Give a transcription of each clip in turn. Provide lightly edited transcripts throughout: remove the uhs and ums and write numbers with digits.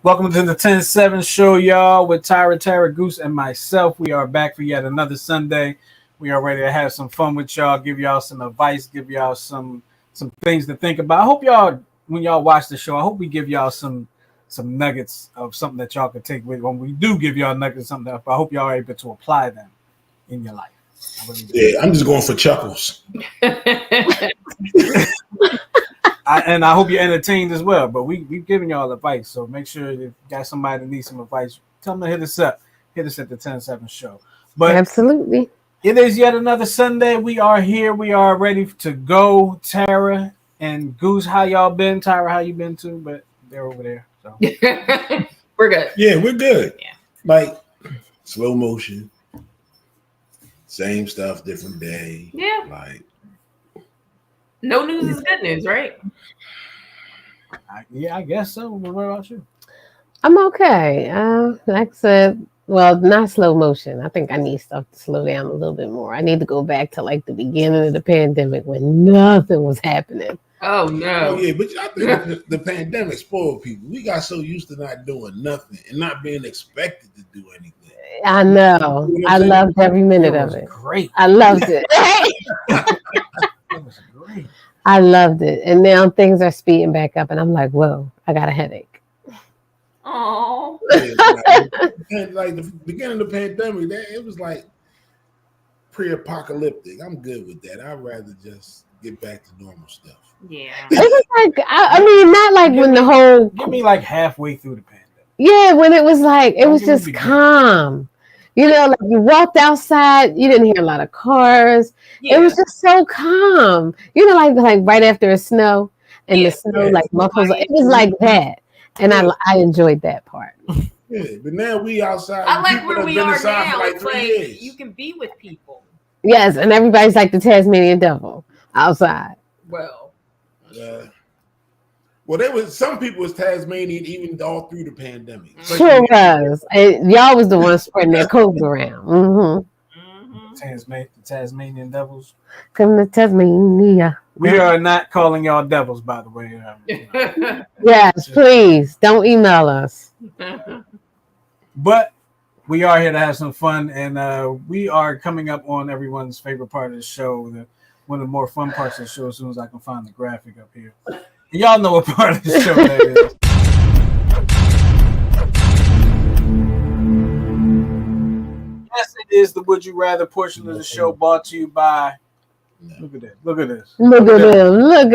Welcome to the 10-7 show, y'all, with Tyra, Tara, Goose, and myself. We are back for yet another Sunday. We are ready to have some fun with y'all, give y'all some advice, give y'all some things to think about. I hope y'all, when y'all watch the show, I hope we give y'all some nuggets of something that y'all can take with. When we do give y'all nuggets of something, I hope y'all are able to apply them in your life. Yeah, I'm just going for chuckles. And I hope you're entertained as well. But we've given y'all advice, so make sure if you got somebody that needs some advice, tell them to hit us up. Hit us at the 10-7 show. But absolutely, it is yet another Sunday. We are here. We are ready to go. Tara and Goose, how y'all been? Tyra, how you been too? But they're over there. So we're good. Yeah, we're good. Yeah. Like slow motion. Same stuff, different day. Yeah. Like no news is good news, right? I guess so. What about you? I'm okay. Like I said, well, not slow motion. I think I need stuff to slow down a little bit more. I need to go back to like the beginning of the pandemic when nothing was happening. Oh no! Oh yeah, but I think the pandemic spoiled people. We got so used to not doing nothing and not being expected to do anything. I know. You know I loved every minute of it. Great. I loved it. It was great. I loved it, and now things are speeding back up, and I'm like, whoa, I got a headache. Oh. Yeah, like the beginning of the pandemic, it was like pre-apocalyptic. I'm good with that. I'd rather just get back to normal stuff. Yeah. It was like, I mean, not like when the whole. Give me like halfway through the pandemic. Yeah, when it was like, it was just calm. You know, like you walked outside, you didn't hear a lot of cars. Yeah. It was just so calm. You know, like right after a snow and the snow like muffles. It was like that. And I enjoyed that part. Yeah, but now we outside. I like where we are now. Like it's like years. You can be with people. Yes, and everybody's like the Tasmanian devil outside. Well. Well, there was some people was Tasmanian even all through the pandemic. Sure was. And y'all was the ones spreading their codes around. The Tasmanian devils. Come to Tasmania. We are not calling y'all devils, by the way. Yes, please don't email us. But we are here to have some fun, and we are coming up on everyone's favorite part of the show. One of the more fun parts of the show. As soon as I can find the graphic up here. Y'all know what part of the show that is. Yes, it is the Would You Rather portion of the show brought to you by. Look at this. Look at them. Look at them. Look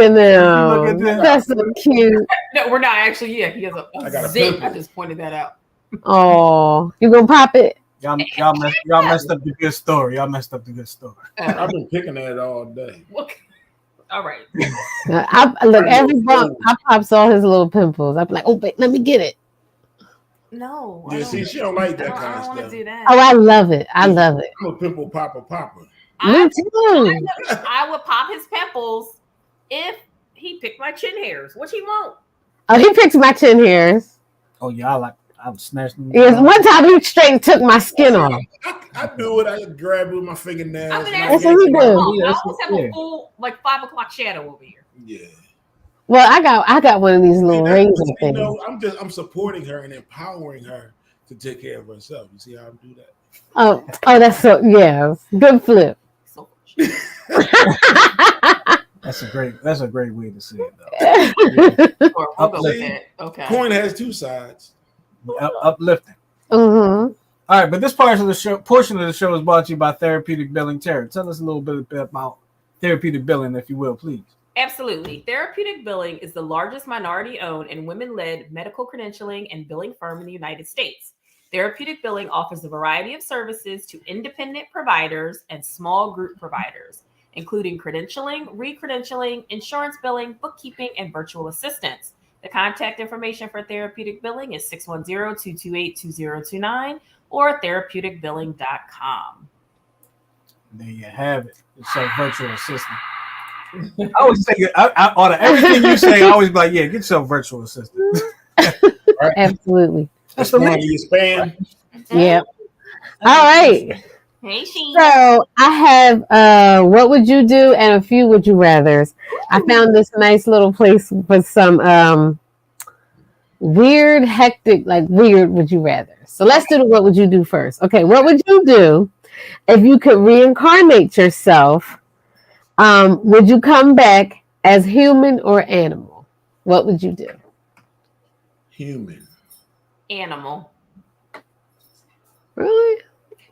at this. That's so cute. No, we're not actually. Yeah, he has a zip. I just pointed that out. Oh, you gonna pop it? Y'all messed up the good story. I've been picking at it all day. All right. Look, every bump, I pops all his little pimples. I'm like, oh, wait, let me get it. No. Yeah, see, she don't like that kind of stuff. Do that. Oh, I love it. I love it. I'm a pimple popper. Me too. I would pop his pimples if he picked my chin hairs. What he want? Oh, he picks my chin hairs. Oh, y'all I'm snatching. Yes, one time he straight took my skin off. I do it. I grab it with my fingernails. That's what he do. I almost have a full 5 o'clock shadow over here. Yeah. Well, I got one of these little rings. You know, I'm supporting her and empowering her to take care of herself. You see how I do that? Oh, that's so good flip. That's a great way to say it, though. Okay. Coin has two sides. Uplifting. Mm-hmm. All right, but this portion of the show is brought to you by Therapeutic Billing. Tara, tell us a little bit about Therapeutic Billing, if you will, please. Absolutely. Therapeutic Billing is the largest minority-owned and women-led medical credentialing and billing firm in the United States. Therapeutic Billing offers a variety of services to independent providers and small group providers, including credentialing, re-credentialing, insurance billing, bookkeeping, and virtual assistance. The contact information for Therapeutic Billing is 610-228-2029 or therapeuticbilling.com. There you have it. It's a virtual assistant. I always say, out of everything you say, I always be like, yeah, get yourself a virtual assistant. Right? Absolutely. That's the you spam. Yep. All right. Hey, she. So I have what would you do and a few would you rathers. I found this nice little place with some weird, hectic, like weird would you rather? So let's do the what would you do first. Okay, what would you do if you could reincarnate yourself? Would you come back as human or animal? What would you do? Human. Animal. Really?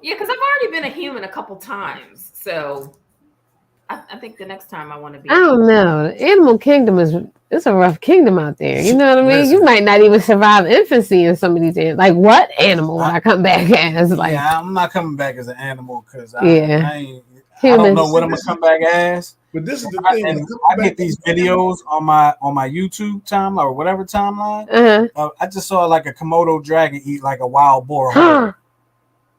Yeah, because I've already been a human a couple times. So I think the next time I want to be. I don't know. The animal kingdom it's a rough kingdom out there. You know what I mean? Listen. You might not even survive infancy in some of these animals. Like, what animal would I come back as? Like, yeah, I'm not coming back as an animal because I don't know what I'm gonna come back as. But this is the thing. I get these videos on my YouTube timeline or whatever timeline. I just saw like a Komodo dragon eat like a wild boar.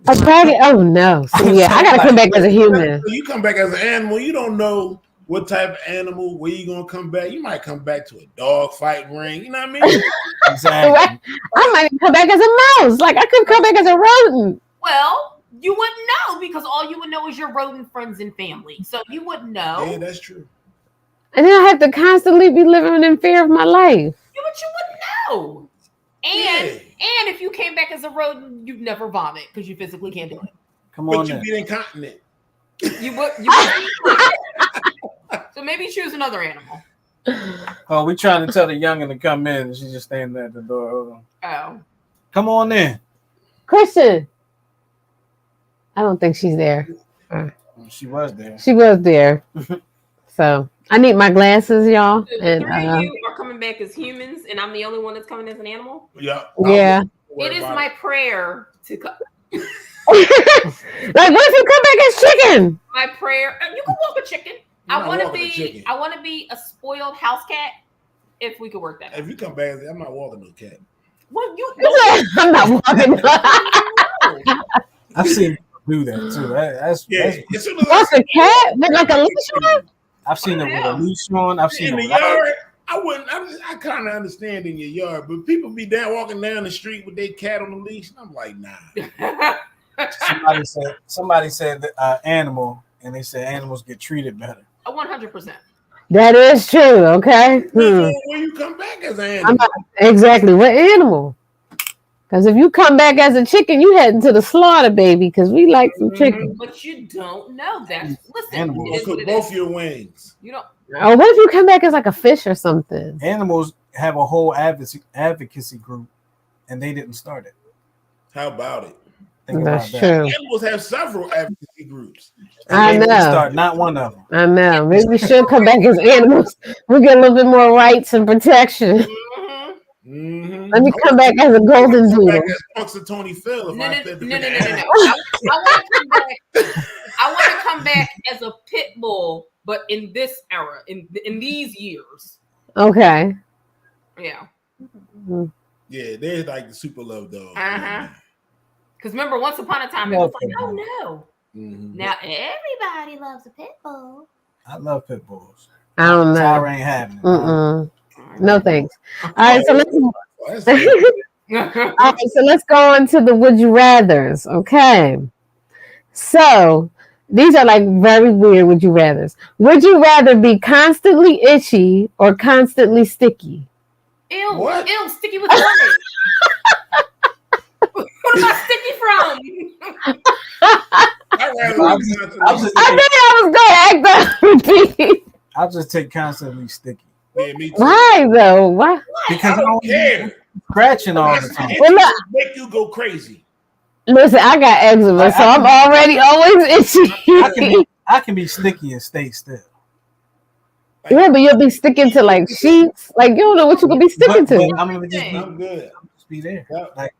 A dragon? Oh no! So, yeah, I gotta come back as a human. You come back as an animal. You don't know what type of animal. Where you gonna come back? You might come back to a dog fight ring. You know what I mean? Exactly. I might come back as a mouse. Like I could come back as a rodent. Well, you wouldn't know because all you would know is your rodent friends and family. So you wouldn't know. Yeah, that's true. And then I have to constantly be living in fear of my life. Yeah, but you wouldn't know. And if you came back as a rodent, you'd never vomit because you physically can't do it. Come on, but you'd be incontinent. You would. So maybe choose another animal. Oh, we trying to tell the youngin to come in, and she's just standing there at the door. Hold on. Oh, come on in, Christian. I don't think she's there. She was there. She was there. So I need my glasses, y'all. So and three of you are coming back as humans, and I'm the only one that's coming as an animal. Yeah. Yeah. It is my prayer to come. Like, what if you come back as chicken? My prayer. You can walk a chicken. I want to be a spoiled house cat. If we could work that. If you come back, I'm not walking no cat. Well, I'm not walking. I've seen people do that too. That's what's a cat with like a leash on? I've seen it with a leash on. I've seen in it the yard. I kind of understand in your yard, but people be walking down the street with their cat on the leash. And I'm like, nah. Somebody said animal, and they said animals get treated better. 100%. That is true. Okay. When you come back as an animal, exactly what animal? Because if you come back as a chicken, you heading to the slaughter, baby. Because we like some chicken. But you don't know that. Listen, animals. Cook both your wings. You don't. Oh, what if you come back as like a fish or something? Animals have a whole advocacy group, and they didn't start it. How about it? That's true. Animals have several advocacy groups. I know. Start not one of them. I know. Maybe we should come back as animals. We get a little bit more rights and protection. Mm-hmm. Let me come back as a golden doodle. Punks Tony Phil. No. I want to come back as a pit bull, but in this era, in these years. Okay. Yeah. Mm-hmm. Yeah, they're like the super love dog. Because remember, once upon a time, it was like, oh no. Mm-hmm. Now everybody loves a pit bull. I love pit bulls. I don't know. Tyra ain't having it. No thanks. All right, so let's go on to the would you rathers. Okay. So these are like very weird would you rathers. Would you rather be constantly itchy or constantly sticky? Ew, what? Ew, sticky with what? What am I sticky from? I'll just take constantly sticky. Yeah, me too. Why though? Why? Because I don't care. Scratching all the time. Make you go crazy. Listen, I got eczema, so I'm already always itchy. I can be sticky and stay still. Yeah, but you'll be sticking to like sheets. Like you don't know what you're gonna be sticking to. I'm good. I'm just be there. Like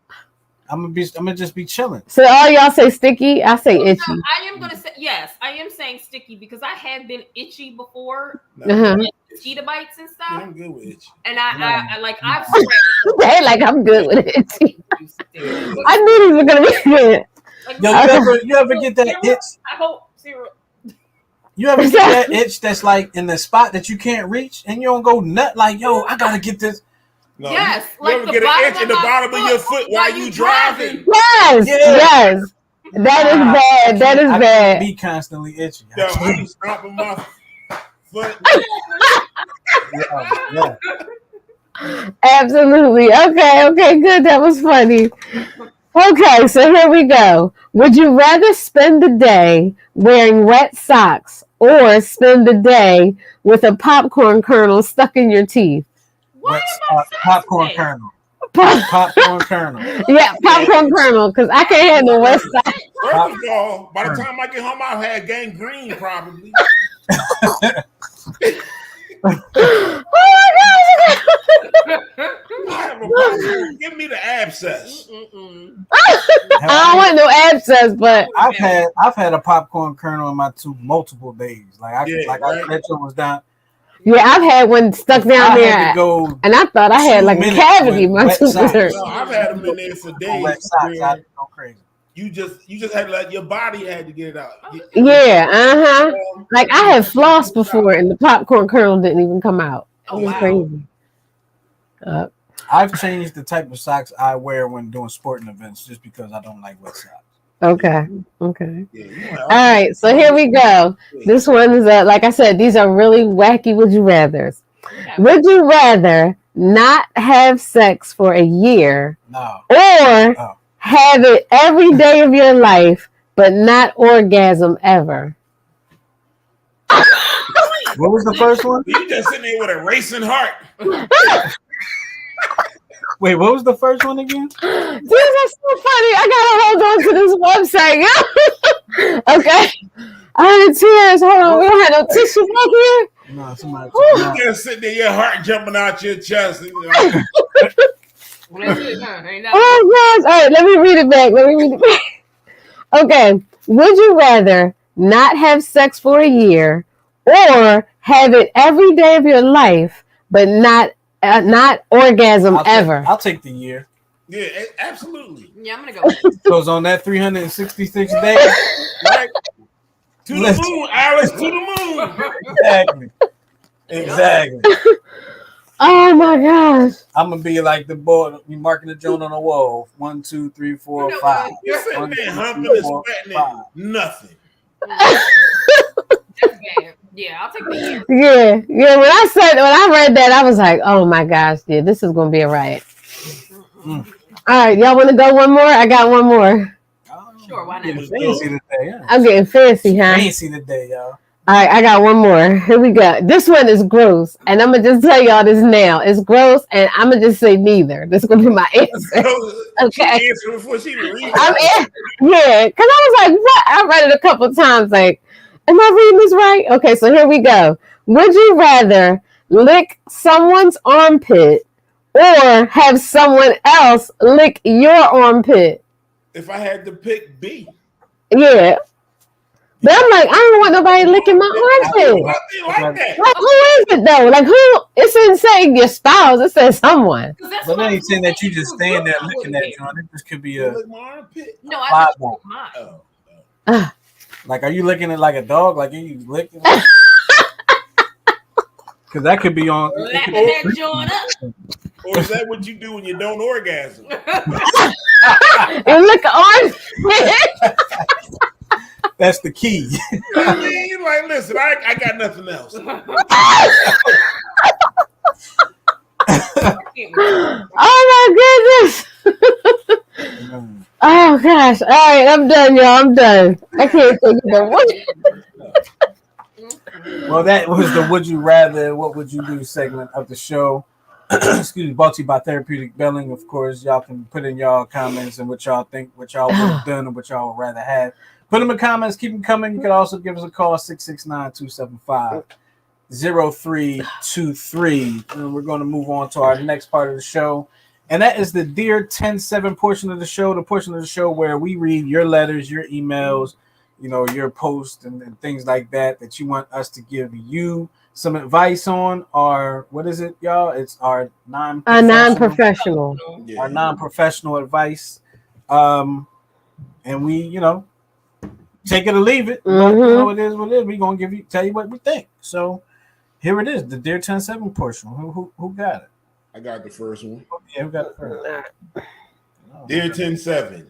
I'm gonna just be chilling. So all y'all say sticky, I say itchy. No, I am gonna say yes. I am saying sticky because I have been itchy before, mosquito bites and stuff. Yeah, I'm good with itchy. And I like I've. They like I'm good with itchy. I knew these were gonna be good. You ever get that itch? I hope zero. You ever get that itch that's like in the spot that you can't reach, and you don't go nut like, yo, I gotta get this. No, yes, you ever get an itch in the bottom of your foot while you driving? Yes. That is bad. That is bad. Be constantly itchy. Yo, I be stomping my foot. Absolutely. Okay, good. That was funny. Okay, so here we go. Would you rather spend the day wearing wet socks or spend the day with a popcorn kernel stuck in your teeth? Why Wet am I popcorn today? kernel. Pop- Popcorn kernel. yeah, popcorn kernel, because I can't handle wet socks. First of all, by the time I get home, I'll have gangrene probably. Oh my I have a problem. Give me the abscess. Mm-mm. gosh. I don't want no abscess, but I've had a popcorn kernel in my tooth multiple days. I that was down. yeah, I've had one stuck down I there, had to go and I thought I had 2 like a minutes cavity in with my wet tooth. socks. No, I've had them in there for days. Wet socks. I Where go crazy. you just had to let your body had to get it out. Yeah, Like I had floss before, and the popcorn kernel didn't even come out. It Oh, was wow. crazy. I've changed the type of socks I wear when doing sporting events just because I don't like wet socks. Okay. Yeah, All right, so here we go. This one is like I said, these are really wacky would you rathers. Okay. Would you rather not have sex for a year No. or Oh. have it every day of your life but not orgasm ever? What was the first one? You just sitting there with a racing heart. Wait, what was the first one again? These are so funny. I gotta hold on to this website. Okay. I had tears. Hold on. We don't have no tissue back here. No, somebody. You just sitting there, your heart jumping out your chest. Well, that's it, huh? Ain't that- Oh gosh. All right, let me read it back. Okay. Would you rather not have sex for a year or have it every day of your life but not orgasm ever? I'll take the year. Yeah, absolutely. Yeah, I'm gonna go. Goes on that 366 days. Right? To the moon, Alice, to the moon. Exactly. Oh my gosh. I'm gonna be like the boy, be marking the joint on the wall. 1, 2, 3, 4, 5. You're sitting 1, there 2, humping 3, and 4, sweating 5. and nothing. That's bad. Yeah, I'll take the year. Yeah. When I read that, I was like, oh my gosh, dude, this is gonna be a riot. Mm. All right, y'all want to go one more? I got one more. Sure, why not? Getting fancy today, yeah. I'm getting fancy, huh? Fancy today, y'all. All right, I got one more. Here we go. This one is gross, and I'm gonna just tell y'all this now. It's gross, and I'm gonna just say neither. This is gonna be my answer. Okay. She answered before she even read Yeah, because I was like, what? I read it a couple times. Like, am I reading this right? Okay, so here we go. Would you rather lick someone's armpit or have someone else lick your armpit? If I had to pick B. Yeah. But I'm like, I don't want nobody licking my armpit. Nothing like that. Like, who is it though? Like, who? It didn't say your spouse. It said someone. But then he's saying that you just stand there looking at John. This could be a Lick my armpit. No, I five thought ball. mine. Like, are you licking it like a dog? Like, are you licking? Because that could be on. Lapping that joint up. Or is that what you do when you don't orgasm? And lick the armpit. That's the key. You know what I mean? You're like, listen, I got nothing else. Oh my goodness. Oh gosh. All right, I'm done, y'all. I'm done. I can't take it no more. Well, that was the Would You Rather, What Would You Do segment of the show. Excuse me, brought to you by Therapeutic Billing. Of course, y'all can put in y'all comments and what y'all think, what y'all would have done, and what y'all would rather have. Put them in comments, keep them coming. You can also give us a call, 669-275-0323. And we're going to move on to our next part of the show. And that is the Dear 10-7 portion of the show, the portion of the show where we read your letters, your emails, you know, your posts and things like that you want us to give you some advice on. Our, what is it, y'all? It's our Non-professional. Yeah. our non-professional advice. And we, you know, take it or leave it. But, you know, it is what it is. We're going to tell you what we think. So here it is, the Dear 10-7 portion. Who got it? I got the first one. Yeah, who got it first? Dear 10-7,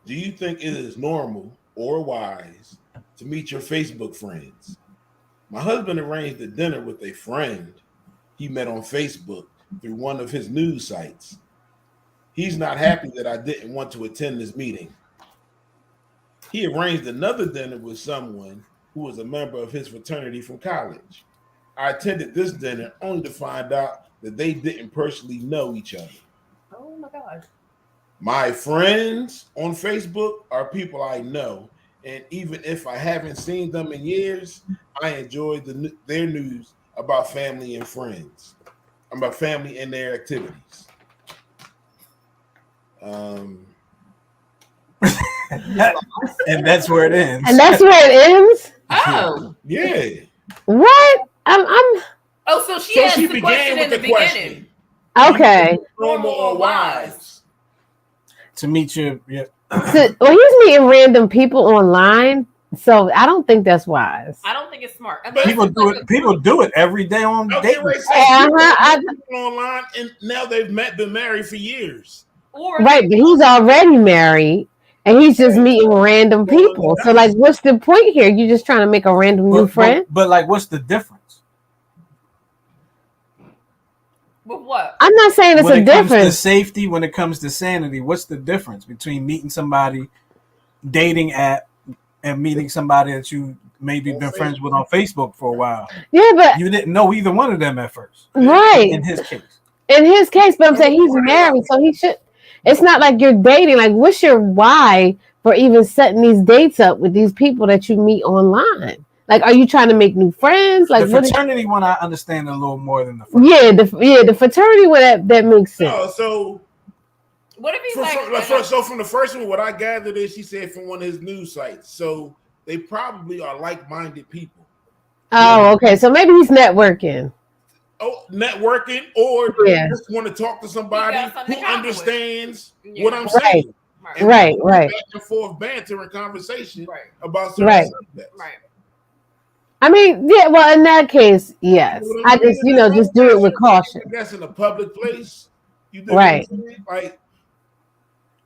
do you think it is normal or wise to meet your Facebook friends? My husband arranged a dinner with a friend he met on Facebook through one of his news sites. He's not happy that I didn't want to attend this meeting. He arranged another dinner with someone who was a member of his fraternity from college. I attended this dinner only to find out that they didn't personally know each other. Oh my God. My friends on Facebook are people I know, and even if I haven't seen them in years, I enjoy their news about family and friends, about family and their activities. And that's where it ends. And that's where it ends? Oh. Yeah. What? I'm Oh, so she asked the began question in with the the beginning. question. okay. Normal or wise? To meet you, yeah. So, well, he's meeting random people online, so I don't think that's wise. I don't think it's smart. People do it. People do it every day on dating. People online, and now they've been married for years. Right, but he's already married, and he's just meeting random people. So, like, what's the point here? You're just trying to make a random new friend? But like, what's the difference? With what? I'm not saying it's a difference. When it comes to safety, when it comes to sanity, what's the difference between meeting somebody, dating app, and meeting somebody that you maybe been friends with on Facebook for a while? Yeah, but you didn't know either one of them at first. Right. In his case. But I'm saying he's married, so he should. It's not like you're dating. Like, what's your why for even setting these dates up with these people that you meet online? Like, are you trying to make new friends? Like, the fraternity one, I understand a little more than the fraternity. The fraternity one that makes sense. No, so what if he's so from the first one, what I gathered is she said from one of his news sites. So they probably are like-minded people. Oh, okay. So maybe he's networking. Oh, networking, or just want to talk to somebody who understands what I'm saying. Right. Back and forth banter and conversation about certain subjects. Right. I mean, yeah. Well, in that case, yes. I just, just do it with caution. I guess in a public place, you do right. Like,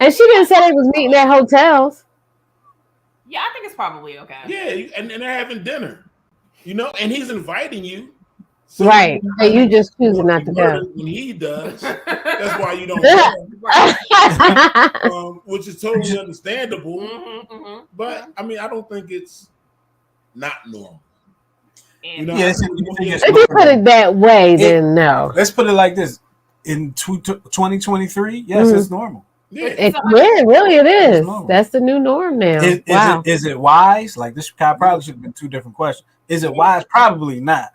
and she didn't say they was meeting at hotels. Yeah, I think it's probably okay. Yeah, and they're having dinner, and he's inviting you. So right. And you just choosing not to go. When he does, that's why you don't go. Which is totally understandable. Mm-hmm. But I mean, I don't think it's not normal. If you put it that way, then no. Let's put it like this: in 2023, yes, it's normal. It is. That's the new norm now. Is it wise? Like, this probably should have been two different questions. Is it wise? Probably not.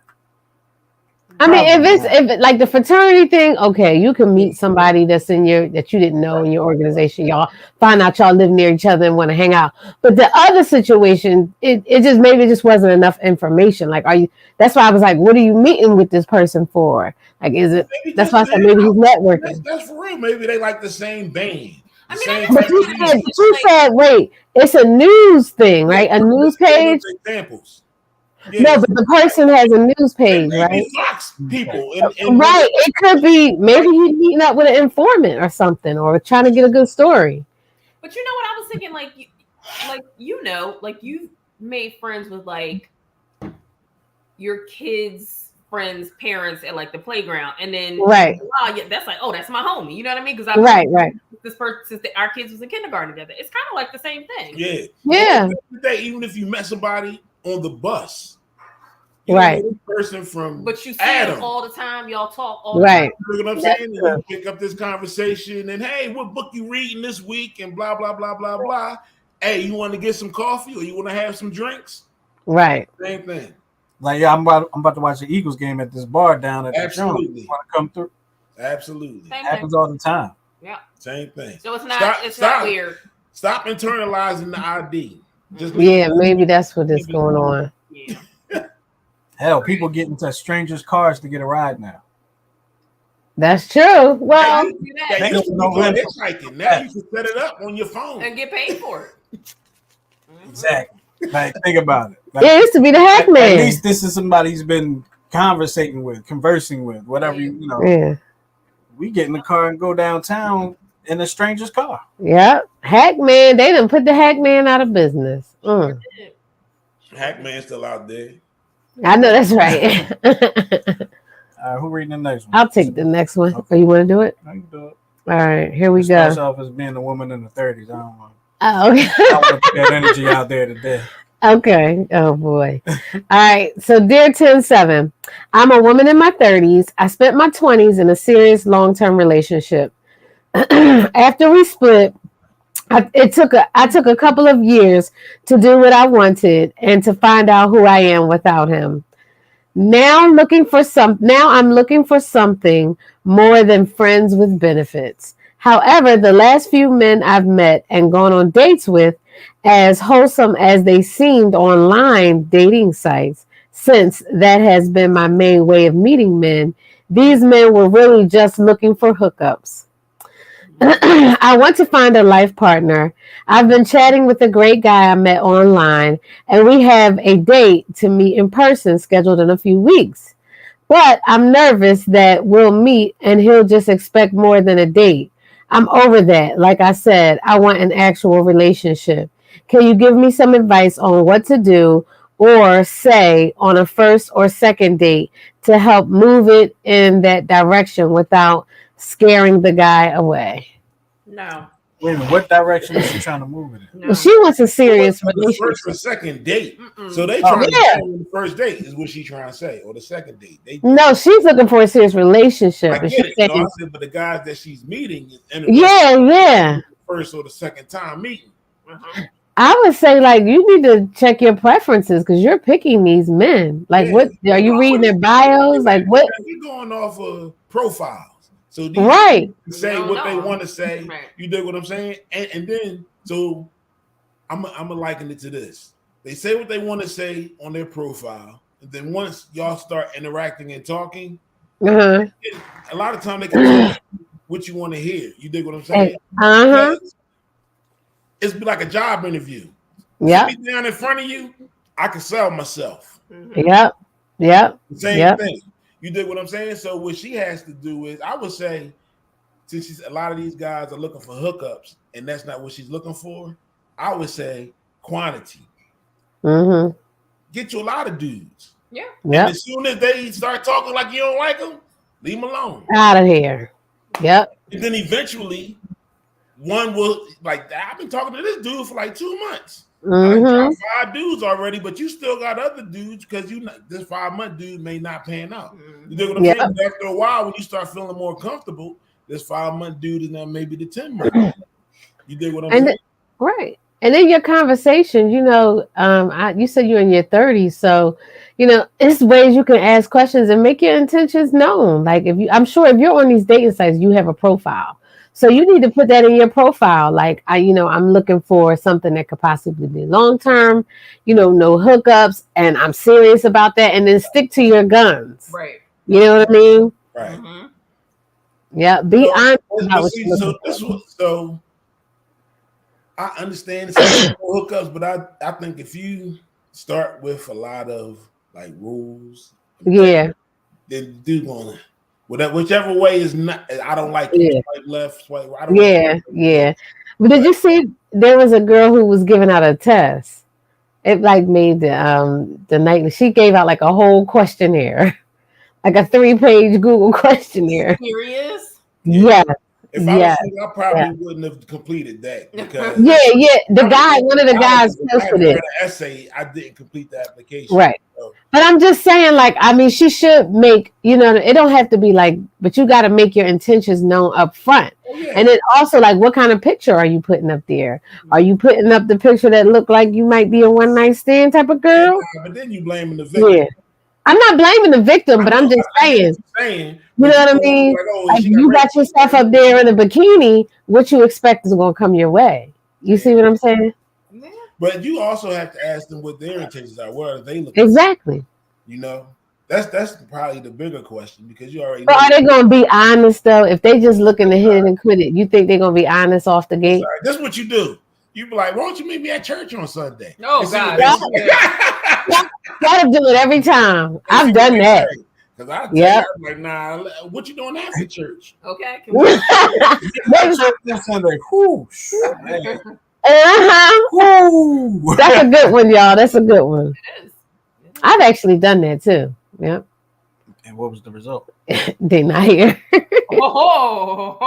I mean, if it's like the fraternity thing, okay, you can meet somebody that you didn't know in your organization. Y'all find out y'all live near each other and want to hang out. But the other situation, it just wasn't enough information. Like, that's why I was like, what are you meeting with this person for? Like, is it? That's why I said maybe he's networking. That's for real. Maybe they like the same band. But you said, wait, it's a news thing, right? A news page. Examples. Yeah. No, but the person has a news page, right? Fox people. Right. It could be maybe he's meeting up with an informant or something, or trying to get a good story. But you know what I was thinking? Like you made friends with like your kids' friends' parents at like the playground, and then that's like, oh, that's my homie. You know what I mean? Because right. This person since our kids was in kindergarten together. It's kind of like the same thing. Yeah. Even if you met somebody on the bus. Right. Person from but you see them all the time, y'all talk all the time. You know what I'm saying? You pick up this conversation and hey, what book you reading this week and blah blah blah blah blah. Hey, you want to get some coffee or you want to have some drinks? Right. Same thing. Like, yeah, I'm about to watch the Eagles game at this bar down at the Jones. You want to come through? Absolutely. Happens all the time. Yeah. Same thing. So it's not weird. Stop internalizing the ID. Maybe that's what is going on. Yeah. Hell, people get into strangers' cars to get a ride now. That's true. Well, now you can set it up on your phone and get paid for it. Exactly. Like, think about it. Like, it used to be the hack man. At least this is somebody who's been conversing with, whatever you know. Yeah. We get in the car and go downtown in a stranger's car. Yeah, hack man. They done put the hack man out of business. Hack man still out there. I know that's right. Who reading the next one? I'll take the next one. Okay. Oh, you want to do it? I can do it. All right, here we It go. starts off as being a woman in the 30s. I don't know. Oh, okay. I want to put that energy out there today. Okay. Oh boy. All right. So, dear 10-7, I'm a woman in my 30s. I spent my 20s in a serious long-term relationship. After we split, I took a couple of years to do what I wanted and to find out who I am without him. Now I'm looking for something more than friends with benefits. However, the last few men I've met and gone on dates with, as wholesome as they seemed online dating sites, since that has been my main way of meeting men, these men were really just looking for hookups. I want to find a life partner. I've been chatting with a great guy I met online, and we have a date to meet in person scheduled in a few weeks. But I'm nervous that we'll meet and he'll just expect more than a date. I'm over that. Like I said, I want an actual relationship. Can you give me some advice on what to do or say on a first or second date to help move it in that direction without scaring the guy away? No. Wait a minute, what direction is she trying to move it in? No. Well, she wants a serious The relationship. first or second date. Mm-mm. So they trying to yeah. say on the first date is what she trying to say, or the second date. No, she's looking for a serious relationship. I But get she's it. No, I saying, said, but the guys that she's meeting is yeah. first or the second time meeting. Uh-huh. I would say, like, you need to check your preferences because you're picking these men. Like, Yeah. what are you reading their bios? Like, what? We're going off of profiles. So these Right. people say don't what they know. want to say. Right. You dig what I'm saying? And then so I'm a liken it to this. They say what they want to say on their profile, and then once y'all start interacting and talking, Uh-huh. a lot of time they can tell you what you want to hear. You dig what I'm saying? Uh-huh. Because it's like a job interview. Yep. Sit me down in front of you, I can sell myself. Mhm. Yep. The same Yep. thing. You dig what I'm saying? So what she has to do is, I would say, since a lot of these guys are looking for hookups, and that's not what she's looking for, I would say quantity. Mm-hmm. Get you a lot of dudes. Yeah. And Yep. as soon as they start talking like you don't like them, leave them alone. Out of here. Yep. And then eventually, one will, like, I've been talking to this dude for like 2 months. I done Mm-hmm. dropped 5 dudes already, but you still got other dudes because this 5-month dude may not pan out. You dig what I'm Yep. saying? But after a while, when you start feeling more comfortable, this 5-month dude is now maybe the 10-month. You dig what I'm And saying? right. And in your conversation, you said you're in your 30s, so it's ways you can ask questions and make your intentions known. Like I'm sure if you're on these dating sites, you have a profile. So you need to put that in your profile. Like I'm looking for something that could possibly be long term, no hookups, and I'm serious about that. And then stick to your guns. Right. You know what I mean? Right. Mhm. Yeah. Be honest But about what see, you're so looking this for. was so I understand it's hookups, but I think if you start with a lot of like rules, Yeah. then do gonna whichever way is not. I don't like it. Yeah. Swipe left, swipe right. I don't Yeah. like Yeah. But did you see there was a girl who was giving out a test? It like made the night she gave out like a whole questionnaire, like a 3-page Google questionnaire. Serious? Yeah. If I Yeah. was single, I probably wouldn't have completed that because Yeah. The guy, one of the guys if I had posted read it. an essay, I didn't complete the application. Right. So, But I'm just saying, like, she should make, it don't have to be like, but you got to make your intentions known up front. yeah. And then also, like, what kind of picture are you putting up there? Are you putting up the picture that look like you might be a one-night stand type of girl? But then you blaming the victim. Yeah. I'm not blaming the victim, but I'm just I get saying. what you're saying. You know what I mean? Like, oh, Like, she you got raped. yourself up there in a bikini, what you expect is going to come your way. You see what I'm saying? Yeah. But you also have to ask them what their intentions are. What are they looking Exactly. for? That's probably the bigger question because you already But know. are they going to be honest, though? If they just looking to hit it and quit it, you think they're going to be honest off the gate? Sorry, this is what you do. You be like, why don't you meet me at church on Sunday? Oh, And see God. what they say. Gotta do it every time. I've done that. Because I Yep. I'm like, nah, what you doing after church? Okay. Can we- Sunday, whoo, shit, man. Uh-huh. Whoo. That's a good one, y'all. That's a good one. It is. I've actually done that too. Yep. And what was the result? They not here. Oh,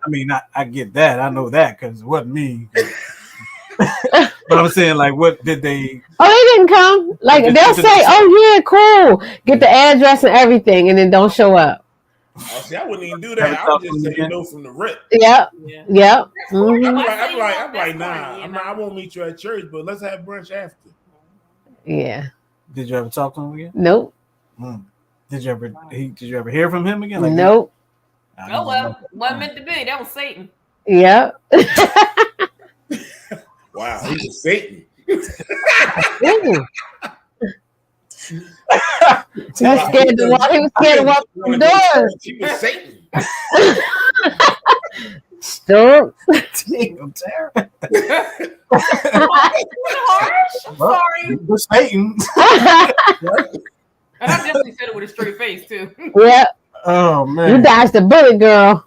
I mean, I get that. I know that because it wasn't me. But I'm saying, like, what did they? Oh, they didn't come. Like they'll say, "Oh yeah, cool." Get the address and everything, and then don't show up. Oh, see, I wouldn't even do that. I would just say no from the rip. Yep. yeah. Yep. I'm like, nah. I won't meet you at church, but let's have brunch after. Yeah. Did you ever talk to him again? Nope. Did you ever hear from him again? Like, nope. Oh well, wasn't meant to be. That was Satan. Yep. Wow, he was Satan. He was scared to walk. He was scared to walk through the doors. He was Satan. Stop. Damn, Tara. Harsh. I'm sorry. It was Satan. And I definitely said it with a straight face too. Yep. Oh man. You dodged the bullet, girl.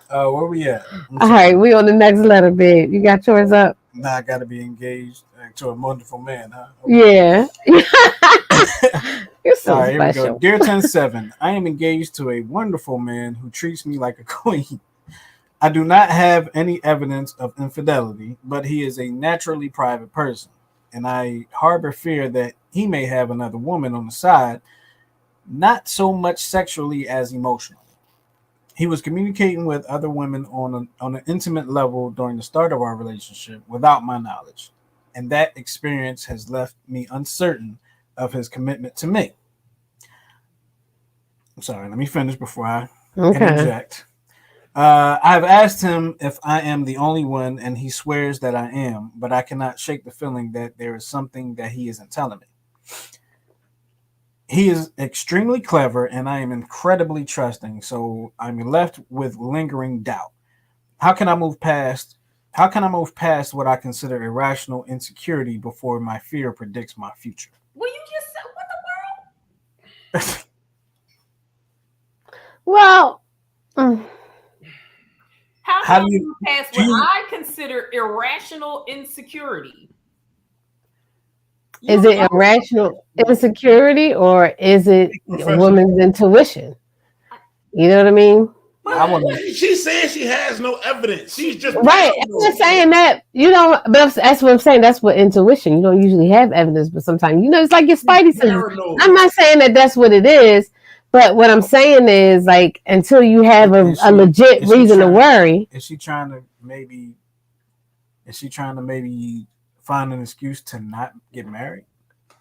Where we at? All right, we on the next letter, babe. You got yours up? Now I got to be engaged to a wonderful man, huh? Yeah. You're so All right, here we special. go. Dear 10-7, I am engaged to a wonderful man who treats me like a queen. I do not have any evidence of infidelity, but he is a naturally private person, and I harbor fear that he may have another woman on the side, not so much sexually as emotionally. He was communicating with other women on an intimate level during the start of our relationship without my knowledge, and that experience has left me uncertain of his commitment to me. I'm sorry, let me finish before I interject. I have asked him if I am the only one, and he swears that I am, but I cannot shake the feeling that there is something that he isn't telling me. He is extremely clever, and I am incredibly trusting, so I'm left with lingering doubt. How can I move past what I consider irrational insecurity before my fear predicts my future? Well, you just said what the world? Well, How do you move past what I consider irrational insecurity? is it irrational insecurity or is it a woman's intuition? You know what I mean? She says she has no evidence. She's just right. I'm just saying that, but that's what I'm saying. That's what intuition. You don't usually have evidence, but sometimes, it's like your spidey senses. I'm not saying that that's what it is, but what I'm saying is, like, until you have a legit reason to worry. Is she trying to maybe find an excuse to not get married?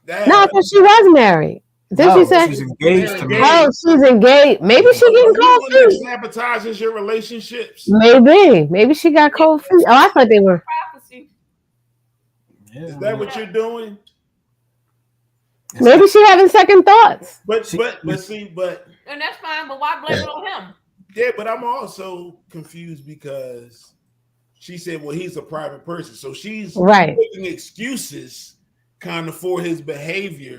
No, because she was married. She said she's engaged to me. Oh, she's engaged. Maybe she getting cold feet. Sabotages your relationships. Maybe she got cold feet. Oh, I thought they were. Is that what you're doing? Maybe she having second thoughts. But and that's fine. But why blame it on him? Yeah, but I'm also confused because she said, "Well, he's a private person," so she's making excuses kind of for his behavior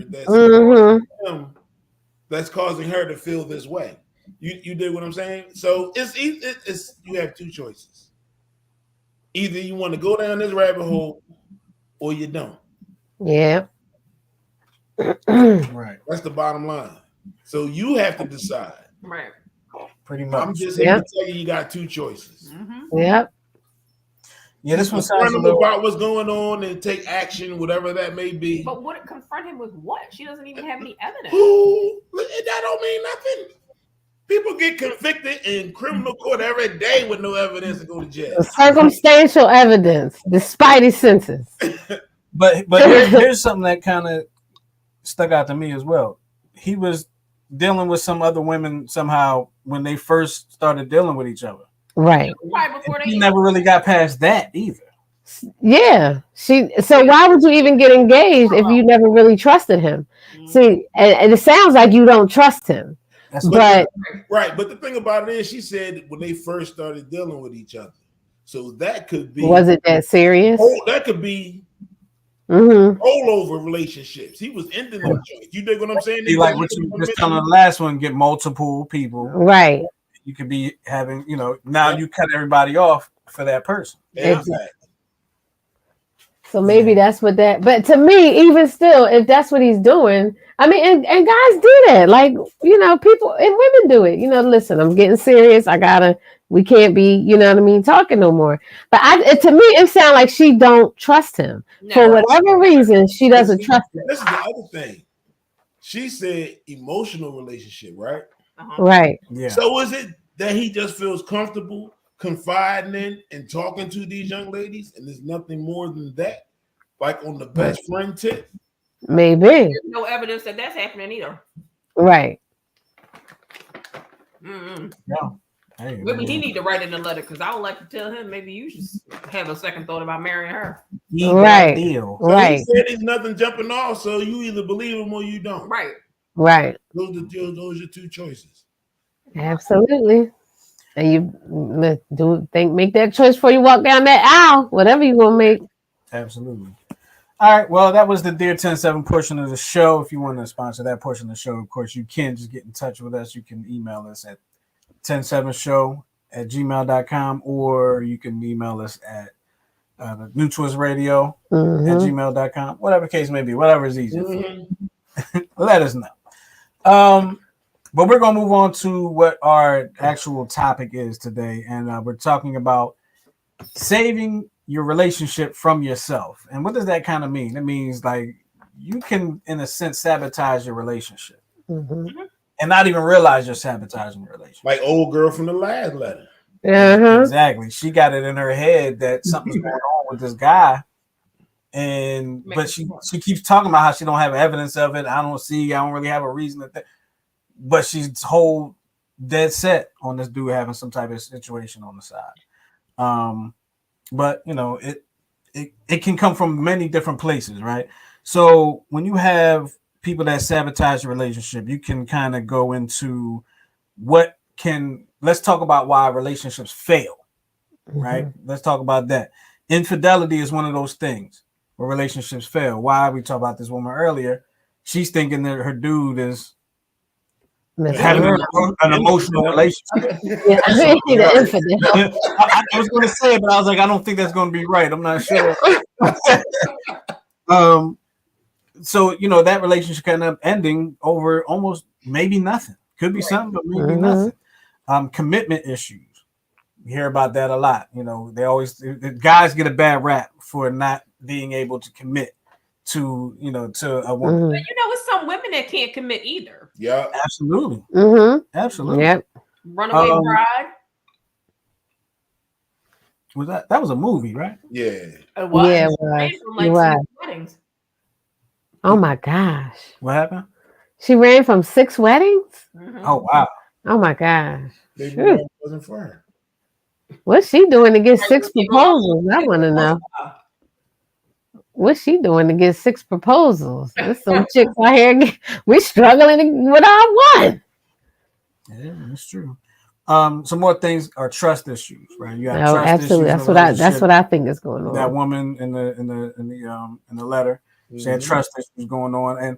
that's causing her to feel this way. You did what I'm saying? So it's you have two choices. Either you want to go down this rabbit hole or you don't. Yeah. Right. That's the bottom line. So you have to decide. Right. Pretty much. I'm just here to tell you got two choices. Yep. Yeah, this one sounds about what's going on and take action, whatever that may be. But would it confront him with what? She doesn't even have any evidence. That don't mean nothing. People get convicted in criminal court every day with no evidence to go to jail. Circumstantial evidence, the spidey senses. But here's something that kind of stuck out to me as well. He was dealing with some other women somehow when they first started dealing with each other. Right. He never really got past that either. Yeah. So why would you even get engaged if you never really trusted him? See, and it sounds like you don't trust him. But the thing about it is, she said when they first started dealing with each other. So that could be. Was it that serious? That could be. All over relationships. He was ending them joints. You dig what I'm saying? Like what you just telling the last one, get multiple people. Right. You could be having, now you cut everybody off for that person. Exactly. So maybe that's what that. But to me, even still, if that's what he's doing, I mean, and guys do that. Like, people and women do it. Listen, I'm getting serious. We can't be, what I mean, talking no more. But to me, it sounds like she don't trust him for whatever reason. She doesn't trust him. This is the other thing. She said emotional relationship, right? Right. Yeah. So is it that he just feels comfortable confiding in and talking to these young ladies, and there's nothing more than that, like on the best friend tip? Maybe. There's no evidence that that's happening either. Right. No. Hey, maybe he need to write in a letter, because I would like to tell him maybe you should have a second thought about marrying her. Right. Deal. So he said there's nothing jumping off, so you either believe him or you don't. Right. Right. Those are your two choices. Absolutely. And you make that choice before you walk down that aisle, whatever you want to make. Absolutely. All right. Well, that was the Dear 10-7 portion of the show. If you want to sponsor that portion of the show, of course, you can just get in touch with us. You can email us at 107show@gmail.com, or you can email us at New Twist Radio at gmail.com. Whatever case may be, whatever is easier for you. Let us know. But we're going to move on to what our actual topic is today. And we're talking about saving your relationship from yourself. And what does that kind of mean? It means like you can, in a sense, sabotage your relationship and not even realize you're sabotaging your relationship. Like old girl from the last letter. Exactly. She got it in her head that something's going on with this guy. But she keeps talking about how she don't have evidence of it. I don't really have a reason that. But she's whole dead set on this dude having some type of situation on the side. But it can come from many different places, right? So when you have people that sabotage your relationship, you can kind of go into let's talk about why relationships fail, right? Let's talk about that. Infidelity is one of those things where relationships fail. Why? We talked about this woman earlier. She's thinking that her dude is having an emotional relationship. Yeah, I was going to say it, but I was like, I don't think that's going to be right. I'm not sure. So that relationship kind of ending over almost maybe nothing. Could be something, but maybe nothing. Commitment issues. We hear about that a lot. The guys get a bad rap for not being able to commit to a woman. But it's some women that can't commit either. Yeah, absolutely. Absolutely. Yep. Runaway Bride. Was that was a movie, right? Yeah. It was. Yeah, It was. weddings. Oh my gosh. What happened? She ran from 6 weddings? Oh wow. Oh my gosh. Maybe wasn't for her. What's she doing to get 6 proposals? I want to know. What's she doing to get 6 proposals? There's some chicks out here. We struggling with our one. Yeah, that's true. Some more things are trust issues, right? You have trust absolutely. issues. That's what I think is going on. That woman in the letter, she had trust issues going on,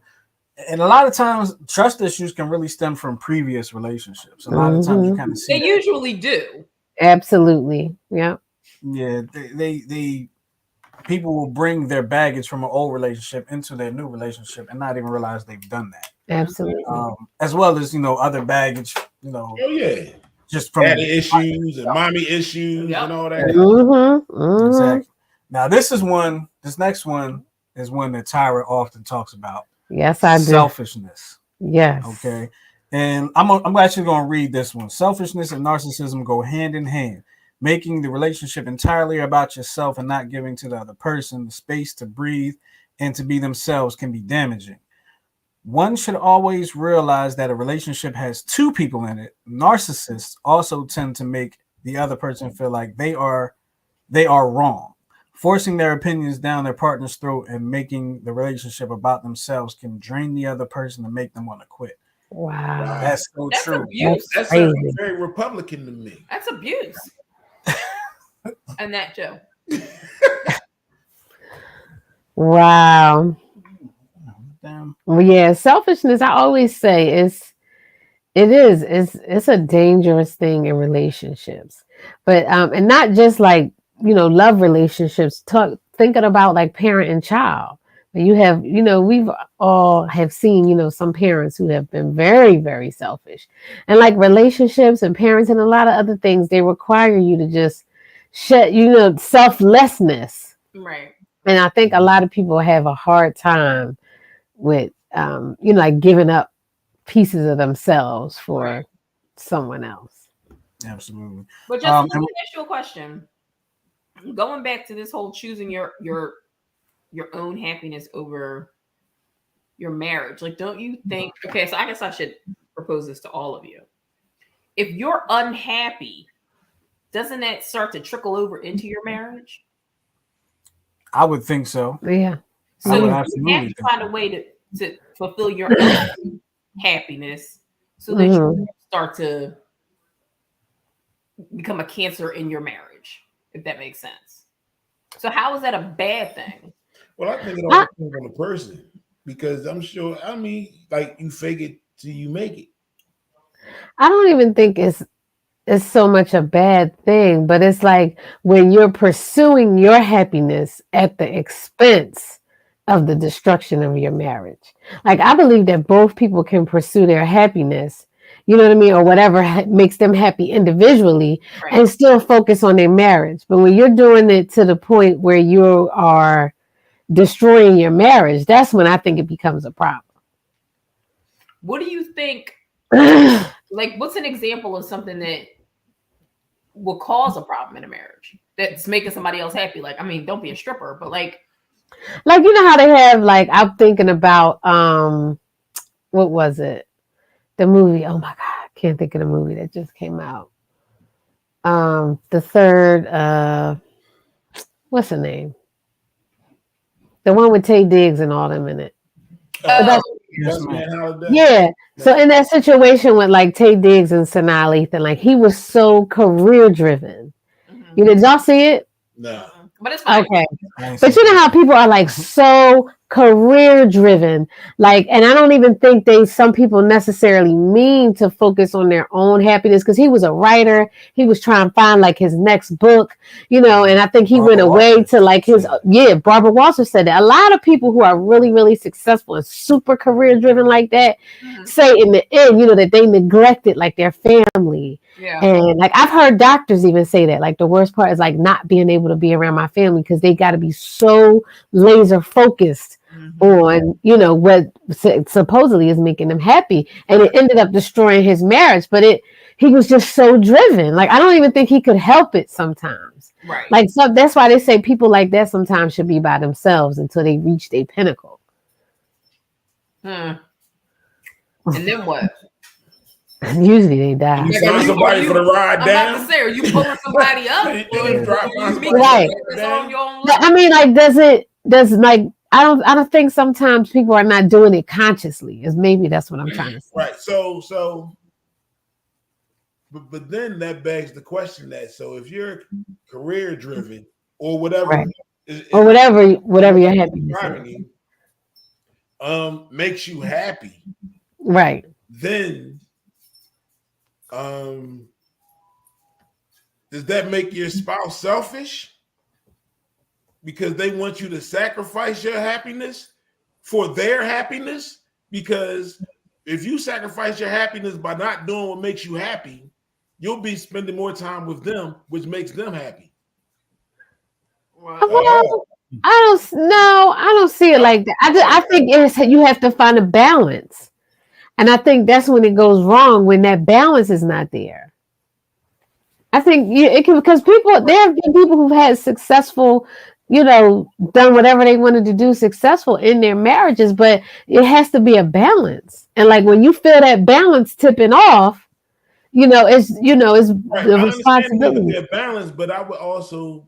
and a lot of times trust issues can really stem from previous relationships. A lot of times you kind of see they usually do. Absolutely. Yeah. Yeah, they people will bring their baggage from an old relationship into their new relationship and not even realize they've done that. Absolutely. As well as other baggage. Oh yeah. Just from daddy issues and mommy issues and all that. Exactly. Now this next one is one that Tyra often talks about. Yes, I do. Selfishness. Yes. Okay. And I'm actually going to read this one. Selfishness and narcissism go hand in hand. Making the relationship entirely about yourself and not giving to the other person the space to breathe and to be themselves can be damaging. One should always realize that a relationship has 2 people in it. Narcissists also tend to make the other person feel like they are wrong. Forcing their opinions down their partner's throat and making the relationship about themselves can drain the other person and make them want to quit. Wow. That's so true. Abuse. That's very Republican to me. That's abuse. And that Joe. Wow. Damn. Well, yeah, selfishness, I always say it's a dangerous thing in relationships. But and not just like, love relationships, thinking about like parent and child. You have, we've all have seen, some parents who have been very, very selfish, and like relationships and parents and a lot of other things, they require you to just selflessness. Right. And I think a lot of people have a hard time with, like giving up pieces of themselves for someone else. Absolutely. But just let me ask you a question. Going back to this whole choosing your own happiness over your marriage, like, don't you think? Okay, so I guess I should propose this to all of you. If you're unhappy, doesn't that start to trickle over into your marriage? I would think so. Yeah. So you have to find a way to fulfill your own happiness so that you start to become a cancer in your marriage, if that makes sense. So how is that a bad thing? Well, I think it all depends on the person, because I'm sure, like, you fake it till you make it. I don't even think it's so much a bad thing, but it's like when you're pursuing your happiness at the expense of the destruction of your marriage. Like, I believe that both people can pursue their happiness, you know what I mean, or whatever makes them happy individually, and still focus on their marriage. But when you're doing it to the point where you are destroying your marriage, that's when I think it becomes a problem. What do you think? Like, what's an example of something that will cause a problem in a marriage that's making somebody else happy? Like, I mean, don't be a stripper, but like you know how they have, like, I'm thinking about what was it? The movie. Oh my God, I can't think of the movie that just came out. The third, what's the name? The one with Taye Diggs and all them in it. Yeah. So in that situation with like Taye Diggs and Sanaa Lathan, like, he was so career driven. Did y'all see it? No. But it's fine. Okay. But you know how people are like so career driven, like, and I don't even think some people necessarily mean to focus on their own happiness, because he was a writer. He was trying to find like his next book, and I think he went away to like Barbara Walters said that. A lot of people who are really, really successful and super career driven like that say in the end, that they neglected like their family. Yeah. And like, I've heard doctors even say that, like, the worst part is like not being able to be around my family because they got to be so laser focused on, what supposedly is making them happy. And it ended up destroying his marriage, but he was just so driven. Like, I don't even think he could help it sometimes. Right. Like, so that's why they say people like that sometimes should be by themselves until they reach their pinnacle. And then what? Usually they die. You find somebody for the ride down. I'm about to say, are you pulling somebody up? Right. I mean, like, I don't think sometimes people are not doing it consciously. Maybe that's what I'm trying to say. Right. So but then that begs the question that, so if you're career driven or whatever, or whatever your happiness makes you happy, right? Then does that make your spouse selfish because they want you to sacrifice your happiness for their happiness? Because if you sacrifice your happiness by not doing what makes you happy, you'll be spending more time with them, which makes them happy. Well, I don't see it like that. I think you have to find a balance. And I think that's when it goes wrong, when that balance is not there. I think it can, because there have been people who've had successful, done whatever they wanted to do successful in their marriages, but it has to be a balance. And like, when you feel that balance tipping off, it's the responsibility. A balance, but I would also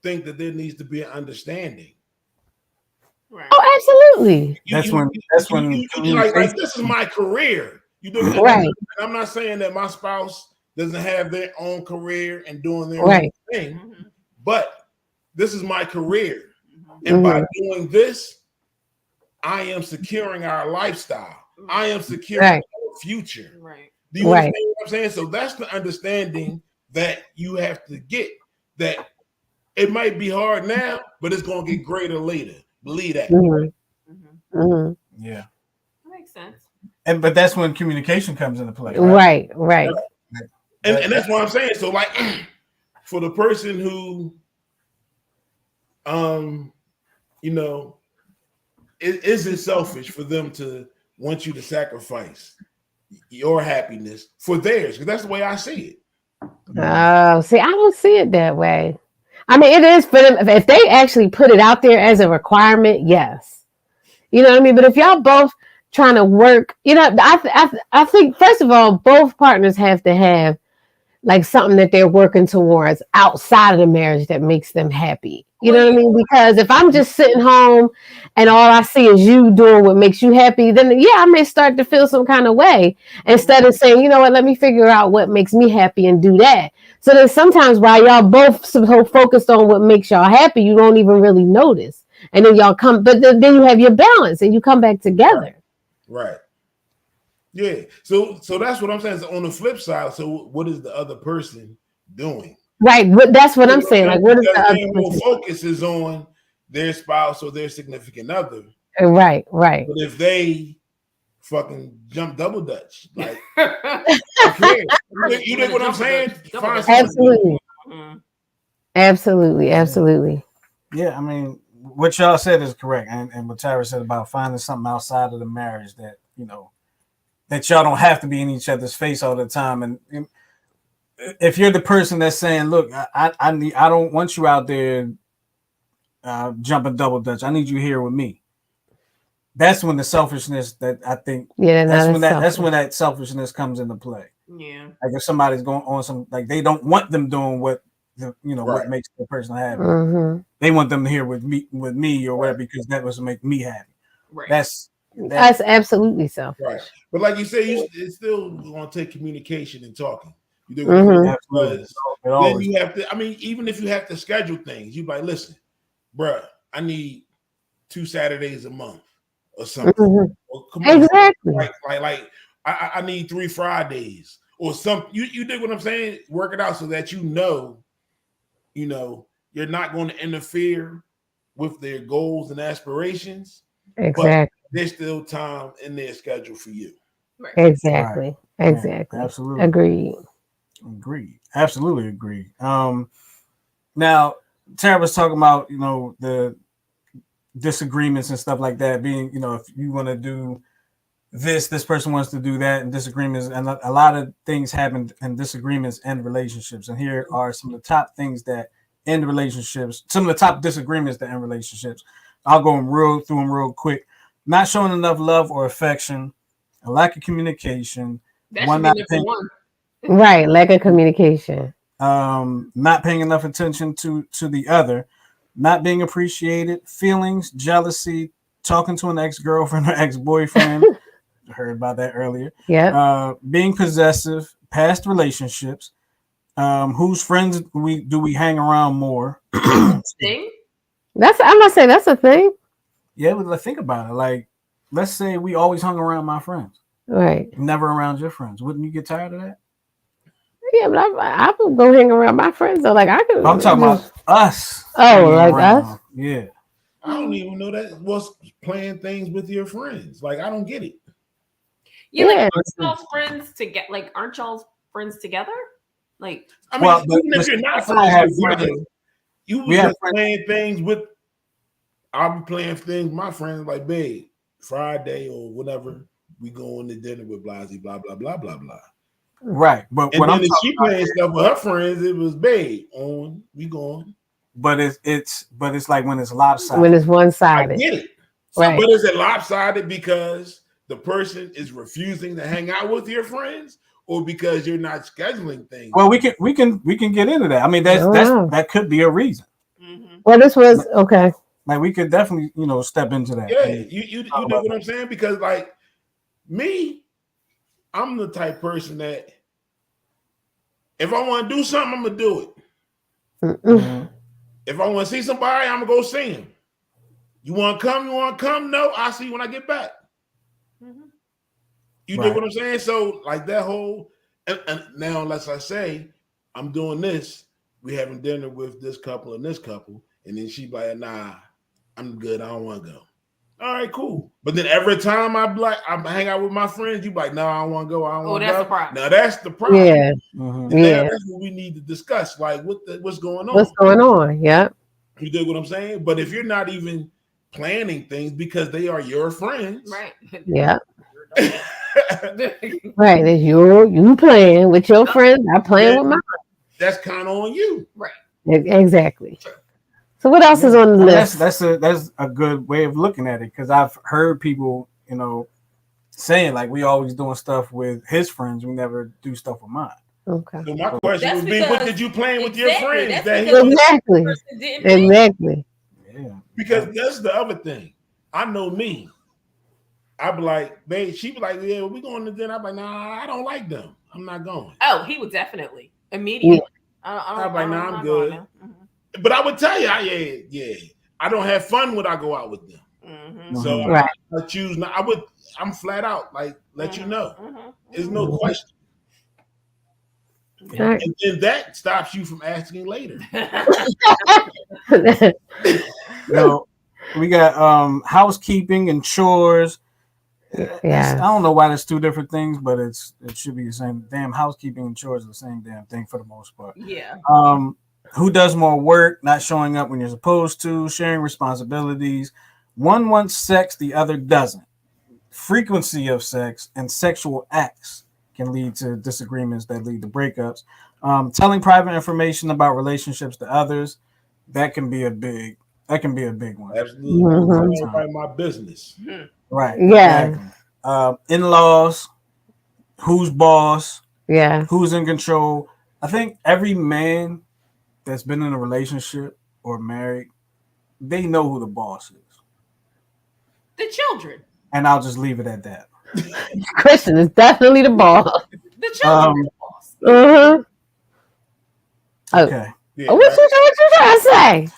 think that there needs to be an understanding. Right. Oh, absolutely. That's when like this is my career. You do right. And I'm not saying that my spouse doesn't have their own career and doing their own thing, but this is my career. And by doing this, I am securing our lifestyle. I am securing our future. Right. Do you understand what I'm saying? So that's the understanding that you have to get, that It might be hard now, but it's gonna get greater later. Believe that. Mm-hmm. Mm-hmm. Yeah. That makes sense. But that's when communication comes into play. Right. And that's what I'm saying. So like for the person who is it selfish for them to want you to sacrifice your happiness for theirs? Because that's the way I see it. Oh, see, I don't see it that way. I mean, it is for them. If they actually put it out there as a requirement, yes. You know what I mean? But if y'all both trying to work, I think, first of all, both partners have to have like something that they're working towards outside of the marriage that makes them happy. You know what I mean? Because if I'm just sitting home and all I see is you doing what makes you happy, then yeah, I may start to feel some kind of way instead of saying, you know what, let me figure out what makes me happy and do that. So then sometimes while y'all both so focused on what makes y'all happy, you don't even really notice. And then y'all come, but then you have your balance and you come back together. Right. Yeah. So that's what I'm saying. So on the flip side, so what is the other person doing? Right. That's what I'm saying. Like, what is the other person? Focus is on their spouse or their significant other. Right. But if they fucking jump double dutch, like, okay, you know what I'm saying? Absolutely. Absolutely. Yeah, I mean, what y'all said is correct, and what Tyra said about finding something outside of the marriage that that y'all don't have to be in each other's face all the time. And if you're the person that's saying, "Look, I don't want you out there jumping double dutch. I need you here with me." That's when the selfishness that I think. Yeah, that's when that selfishness comes into play. Yeah, like if somebody's going on some, like they don't want them doing what what makes the person happy. Mm-hmm. They want them here with me or whatever because that was to make me happy. Right. That's absolutely selfish. Right. But like you say, it's still going to take communication and talking. You do because then you have to. I mean, even if you have to schedule things, you like, listen, bruh, I need 2 Saturdays a month or something. Mm-hmm. Or, come on, exactly. Like I need 3 Fridays or something. You dig what I'm saying? Work it out so that you're not going to interfere with their goals and aspirations. Exactly. But there's still time in their schedule for you. Right. Exactly. Right. Exactly. Yeah, absolutely. Agreed. Absolutely agreed. Now Tara was talking about, the disagreements and stuff like that being, if you want to do this person wants to do that, and disagreements, and a lot of things happen in disagreements and relationships. And here are some of the top things that end relationships, some of the top disagreements that end relationships. I'll go through them real quick. Not showing enough love or affection, a lack of communication, right, lack of communication, not paying enough attention to the other, not being appreciated, feelings, jealousy, talking to an ex-girlfriend or ex-boyfriend. Heard about that earlier. Yeah. Being possessive, past relationships, whose friends do we hang around more? Thing? I'm gonna say that's a thing. Yeah, but let's think about it. Like, let's say we always hung around my friends, right? Never around your friends. Wouldn't you get tired of that? Yeah, but I would go hang around my friends. So, like, I could. I'm talking about us. Oh, like around. Us? Yeah. I don't even know that was playing things with your friends. Like, I don't get it. Yeah, like, aren't y'all's friends together? Like, aren't y'all's friends together? Like, I mean, even if you're not friends together, you be just playing things with. I'll be playing things with my friends, like, babe, Friday or whatever, we going to dinner with Blasey, blah blah blah blah blah. Right, but and then if she playing stuff with her friends, it was babe on, we going. But it's like when it's lopsided. When it's one-sided. I get it. Right. But is it lopsided because the person is refusing to hang out with your friends, or because you're not scheduling things? Well, we can get into that. I mean, that could be a reason. Mm-hmm. Well, this was okay. Like, we could definitely, step into that. Yeah, you know what I'm saying? Because, like, me, I'm the type person that if I want to do something, I'm gonna do it. Mm-hmm. If I want to see somebody, I'm gonna go see him. You want to come? You want to come? No, I'll see you when I get back. Mm-hmm. You know what I'm saying? So, like, that whole and now, unless I say I'm doing this we having dinner with this couple and this couple, and then she be like, nah, I'm good. I don't want to go. All right, cool. But then every time I hang out with my friends, you be like, no, I don't want to go. I don't want to go. That's the problem. Now that's the problem. Yeah. And now that's what we need to discuss. Like, what's going on? What's going on? Yeah. You dig what I'm saying? But if you're not even planning things because they are your friends, right? Yeah. Right. That you playing with your friends, not playing with mine. That's kind of on you. Right. Exactly. So what else is on the list? That's a good way of looking at it, because I've heard people, saying like we always doing stuff with his friends, we never do stuff with mine. Okay. So my question would be, what did you plan with your friends? Exactly. Yeah. Because that's the other thing. I know me. I'd be like, babe, she'd be like, yeah, we going to dinner. I'm like, nah, I don't like them. I'm not going. Oh, he would definitely immediately. I'm like, nah, I'm good. Mm-hmm. But I would tell you, I don't have fun when I go out with them. Mm-hmm. So I choose not. I'm flat out, like, let you know. Mm-hmm. There's no question. Right. And then that stops you from asking later. We got housekeeping and chores. Yeah, I don't know why there's two different things, but it should be the same. Damn, housekeeping and chores are the same damn thing for the most part. Yeah. Who does more work? Not showing up when you're supposed to. Sharing responsibilities. One wants sex, the other doesn't. Frequency of sex and sexual acts can lead to disagreements that lead to breakups. Telling private information about relationships to others, that can be a big one. Absolutely. Mm-hmm. My business. Right. Yeah. Exactly. In-laws, who's boss? Yeah. Who's in control? I think every man that's been in a relationship or married, they know who the boss is. The children. And I'll just leave it at that. Christian is definitely the boss. The children is the boss. Uh-huh. Okay. Yeah, what you trying to say?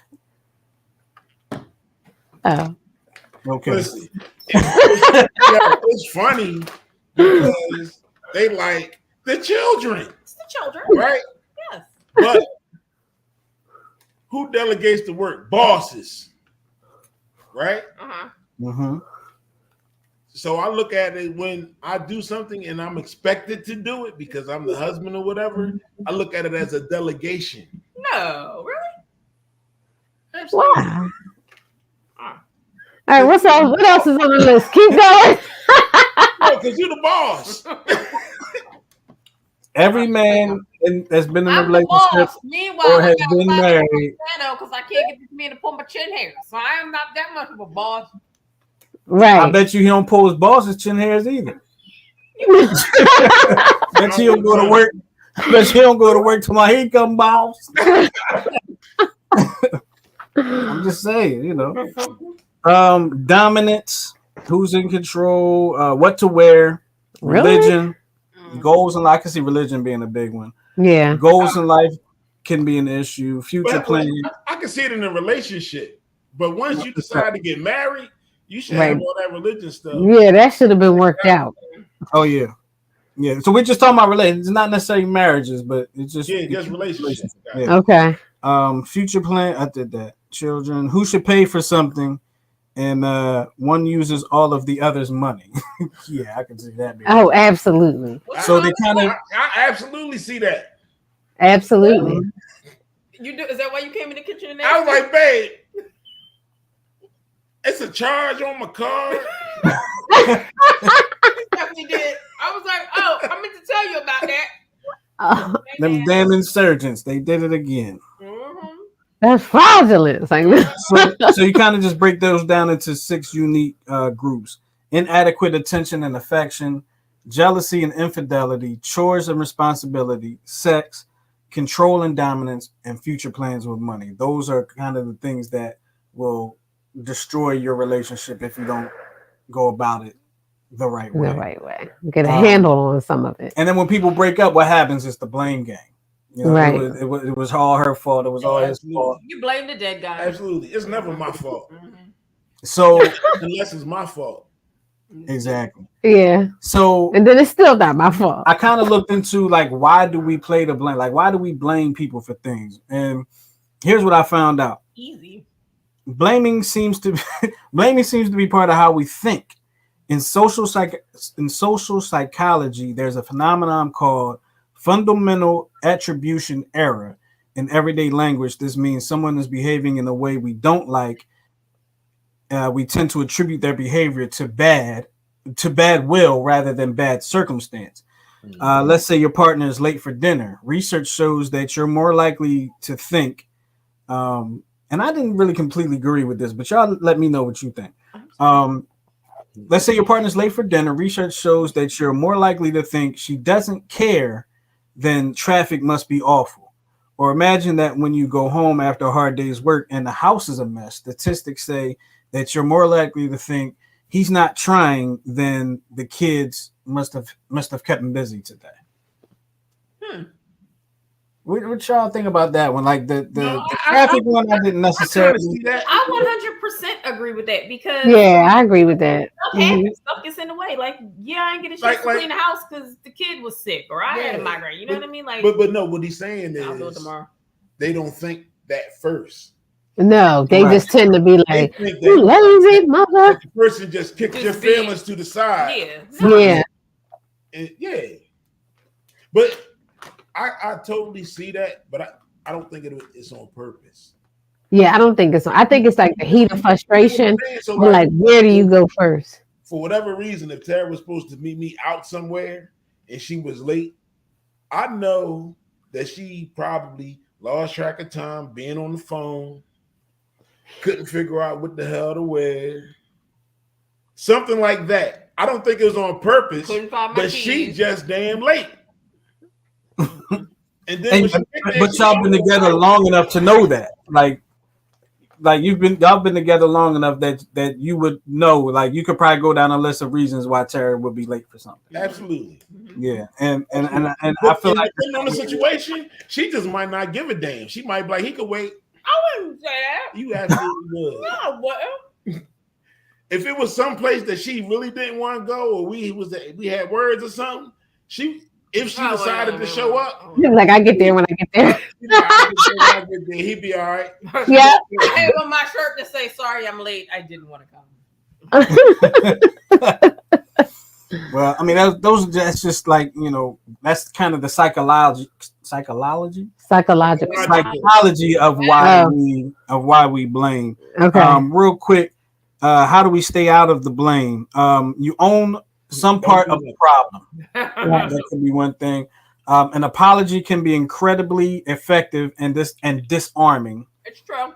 Oh. Okay. Listen, it's funny because they like the children. It's the children. Right? Yes. But who delegates the work? Bosses. Right? Uh-huh. Mm-hmm. So I look at it when I do something and I'm expected to do it because I'm the husband or whatever. I look at it as a delegation. No, really? Absolutely. Wow. All right, what else is on the list? Keep going. Because you're the boss. Every man that's been in a relationship or has been married. Because I can't get this man to pull my chin hair, so I am not that much of a boss. Right. I bet you he don't pull his boss's chin hairs either. Bet you don't go to work. Bet you don't go to work till my head come boss. I'm just saying, dominance, who's in control, what to wear, religion, goals in life. I can see religion being a big one. Yeah. Goals in life can be an issue. Future planning. I can see it in a relationship, but once you decide to get married, you should have all that religion stuff. Yeah, that should have been worked out. Oh yeah. Yeah. So we're just talking about relationships. It's not necessarily marriages, but it's just just relationships. Yeah. Okay. Future plan. I did that. Children. Who should pay for something? And one uses all of the other's money. Yeah, I can see that. Oh, absolutely. So they kind of. I absolutely see that. Absolutely. You do? Is that why you came in the kitchen today? I was like, babe, it's a charge on my card. Definitely did. I was like, oh, I meant to tell you about that. Them damn insurgents, they did it again. Mm-hmm. That's fraudulent. So you kind of just break those down into 6 unique groups: inadequate attention and affection, jealousy and infidelity, chores and responsibility, sex, control and dominance, and future plans with money. Those are kind of the things that will destroy your relationship if you don't go about it the right way. The right way. Get a handle on some of it. And then when people break up, what happens is the blame game. Right. It was all her fault. It was all his fault. You blame the dead guy. Absolutely. It's never my fault. So unless it's my fault. Exactly. Yeah. So, and then it's still not my fault. I kind of looked into like, why do we play the blame? Like, why do we blame people for things? And here's what I found out. Easy. Blaming seems to blaming seems to be part of how we think. In in social psychology, there's a phenomenon called fundamental attribution error. In everyday language, this means someone is behaving in a way we don't like. We tend to attribute their behavior to bad will rather than bad circumstance. Let's say your partner is late for dinner. Research shows that you're more likely to think, and I didn't really completely agree with this, but y'all let me know what you think. Let's say your partner's late for dinner. Research shows that you're more likely to think she doesn't care than traffic must be awful. Or imagine that when you go home after a hard day's work and the house is a mess. Statistics say that you're more likely to think he's not trying than the kids must have kept him busy today. What y'all think about that one? Like the traffic one, I didn't necessarily see that. I 100% agree with that because Yeah, I agree with that. stuff happens, stuff gets in the way. Like, I ain't get a chance to clean the house because the kid was sick or I had a migraine. You know what I mean? Like, but no, what he's saying I'll do it is tomorrow. they don't think that first. No, they Right. just tend to be like, They think you lazy that mother. the person just kicked your feelings to the side. Yeah. Yeah. But I totally see that, but I don't think it's on purpose. Yeah, I don't think it's. I think it's like the heat of frustration. So like, where do you go first? For whatever reason, if Tara was supposed to meet me out somewhere and she was late, I know that she probably lost track of time, being on the phone, couldn't figure out what the hell to wear, something like that. I don't think it was on purpose, but she just damn late. And then, but y'all been together long enough to know that, like y'all been together long enough that you would know, like you could probably go down a list of reasons why Tara would be late for something. Absolutely. Yeah, and I feel like depending on the situation, she just might not give a damn. She might be like, he could wait. I wouldn't say that. You absolutely would. No, what? If it was someplace that she really didn't want to go, or we had words or something, if she decided to show up, like I get there when I get there. He'd be all right. Yeah. I have on my shirt to say sorry I'm late. I didn't want to come. Well, I mean that's just like, that's kind of the psychology of why we blame. Okay. Real quick, how do we stay out of the blame? You own some part of the problem. That could be one thing. An apology can be incredibly effective and disarming. It's true.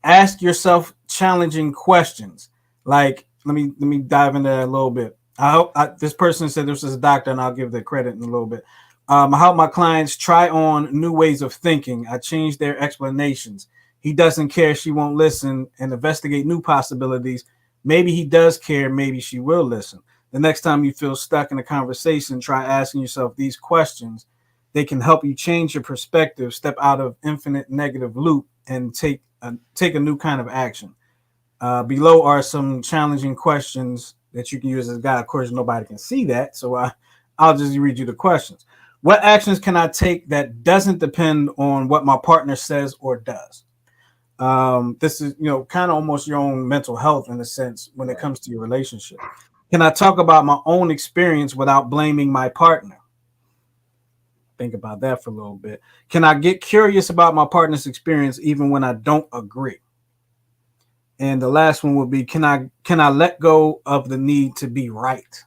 Ask yourself challenging questions. Like, let me dive into that a little bit. I hope this person said this is a doctor, and I'll give the credit in a little bit. I help my clients try on new ways of thinking. I change their explanations. He doesn't care, she won't listen, and investigate new possibilities. Maybe he does care, maybe she will listen. The next time you feel stuck in a conversation, try asking yourself these questions. They can help you change your perspective, step out of infinite negative loop, and take a new kind of action. Below are some challenging questions that you can use as a guide. Of course, nobody can see that, so I'll just read you the questions. What actions can I take that doesn't depend on what my partner says or does? This is, kind of almost your own mental health in a sense when it comes to your relationship. Can I talk about my own experience without blaming my partner? Think about that for a little bit. Can I get curious about my partner's experience even when I don't agree? And the last one would be, can I let go of the need to be right?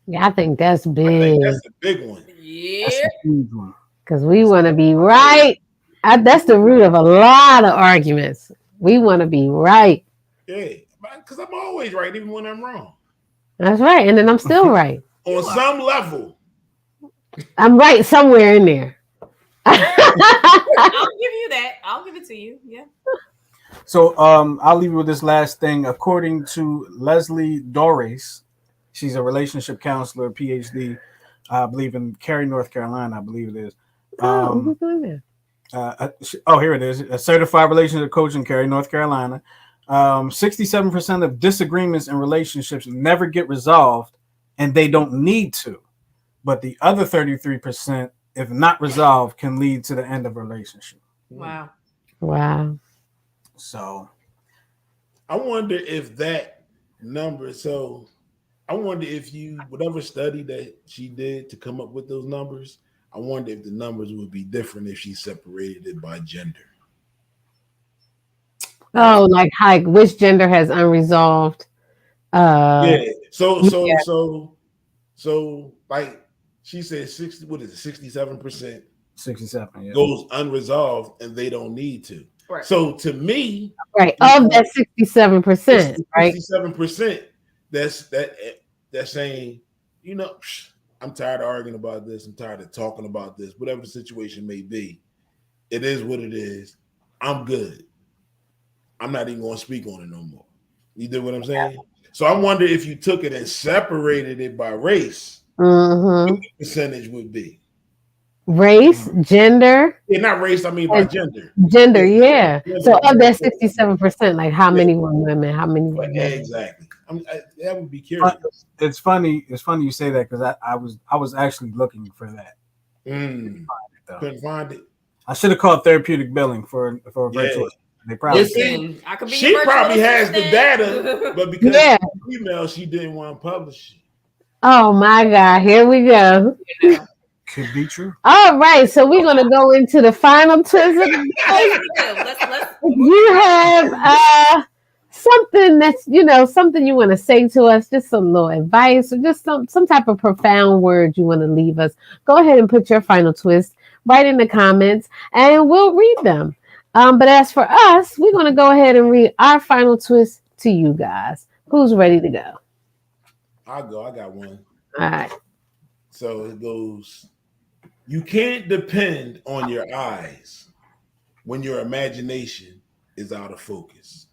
Yeah, I think that's big. I think that's a big one. Yeah. Because we want to be right. That's the root of a lot of arguments. We want to be right. Yeah, because I'm always right, even when I'm wrong. That's right. And then I'm still right. On some level. I'm right somewhere in there. I'll give you that. I'll give it to you. Yeah. So I'll leave you with this last thing. According to Leslie Doris, she's a relationship counselor, PhD, I believe in Cary, North Carolina, I believe it is. Who's doing that? Here it is. A certified relationship coach in Cary, North Carolina. 67% of disagreements in relationships never get resolved, and they don't need to. But the other 33%, if not resolved, can lead to the end of a relationship. Wow. Wow. So I wonder if that number. So I wonder if whatever study that she did to come up with those numbers, I wonder if the numbers would be different if she separated it by gender. Oh, like which gender has unresolved? Yeah. Yeah. So like she said 60, what is it, 67% 67, yeah. goes unresolved and they don't need to. Right. So to me, Right. Of that 67%, right? 67%, that's saying, I'm tired of arguing about this. I'm tired of talking about this. Whatever the situation may be, it is what it is. I'm good. I'm not even going to speak on it no more. You do what I'm saying? So I wonder if you took it and separated it by race, what the percentage would be. Race, gender. Yeah, not race, I mean by gender. Gender, yeah. So of that 67%, like how many were women, how many were men? Exactly. That would be curious. It's funny you say that because I was actually looking for that. Couldn't find it. I should have called therapeutic billing for a virtual. They probably she probably has the data, but because she's female, she didn't want to publish it. Oh my God, here we go. Could be true. All right, so we're gonna go into the final twist of the day. You have something that's something you want to say to us, just some little advice or just some type of profound word you want to leave us. Go ahead and put your final twist right in the comments and we'll read them. But as for us, we're going to go ahead and read our final twist to you guys. Who's ready to go? I'll go. I got one. All right. So it goes, you can't depend on your eyes when your imagination is out of focus.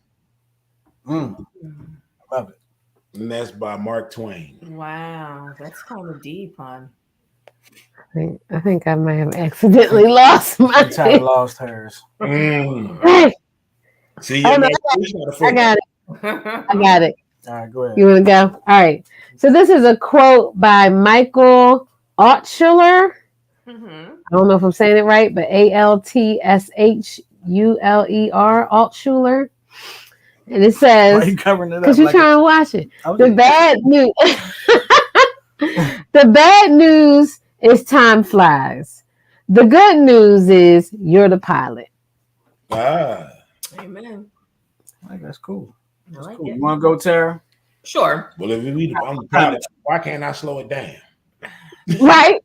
Love it. And that's by Mark Twain. Wow, that's kind of deep, hon. I think I might have accidentally lost mine. Tyler lost hers. Hey. See, I got it. All right, go ahead. You want to go? All right. So this is a quote by Michael Altshuler. I don't know if I'm saying it right, but Altshuler, Altshuler. And it says, why are you covering it up? Because you're trying to watch it. The bad news. The bad news is time flies. The good news is you're the pilot. Amen. That's cool. That's like cool. it. You want to go, Tara? Sure. Well, if I'm the pilot, why can't I slow it down? Right.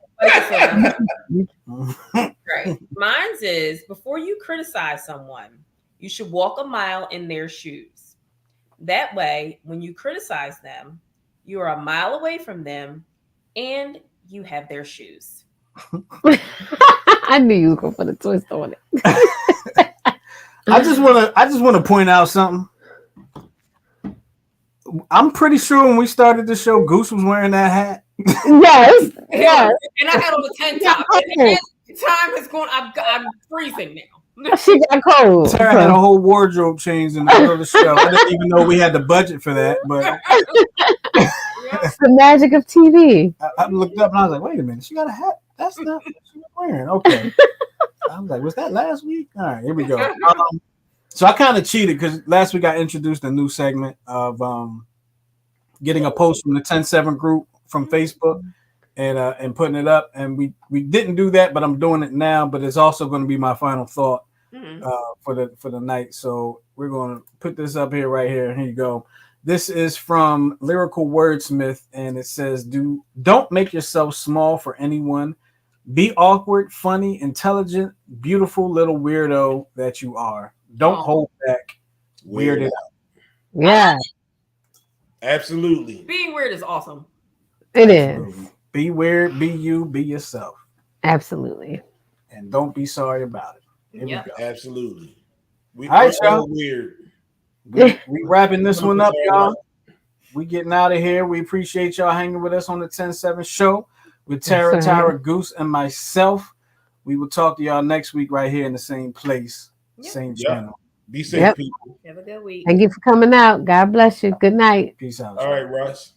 Right. Mine's is, before you criticize someone, you should walk a mile in their shoes. That way, when you criticize them, you are a mile away from them and you have their shoes. I knew you were going to put a twist on it. I just want to point out something. I'm pretty sure when we started the show, Goose was wearing that hat. Yes. And I had on the tank top. Time has gone. I'm freezing now. She got cold. Tara had a whole wardrobe change in the middle of the show. I didn't even know we had the budget for that, but it's the magic of TV. I looked up and I was like, wait a minute, she got a hat? That's not what she was wearing. Okay. I was like, was that last week? All right, here we go. So I kind of cheated because last week I introduced a new segment of getting a post from the 10-7 group from Facebook and putting it up. And we didn't do that, but I'm doing it now. But it's also going to be my final thought for the night. So we're going to put this up here right here. Here you go. This is from Lyrical Wordsmith, and it says, don't make yourself small for anyone. Be awkward, funny, intelligent, beautiful little weirdo that you are. Don't hold back. Weird it out. Yeah. Absolutely. Being weird is awesome. It is. Be weird, be you, be yourself. Absolutely. And don't be sorry about it. Here we go. Absolutely. All right, y'all. Weird. We wrapping this one up, y'all. We getting out of here. We appreciate y'all hanging with us on the 10-7 show with Tara, Goose, and myself. We will talk to y'all next week right here in the same place, same channel. Be safe, people. Have a good week. Thank you for coming out. God bless you. Good night. Peace out. All right, Russ.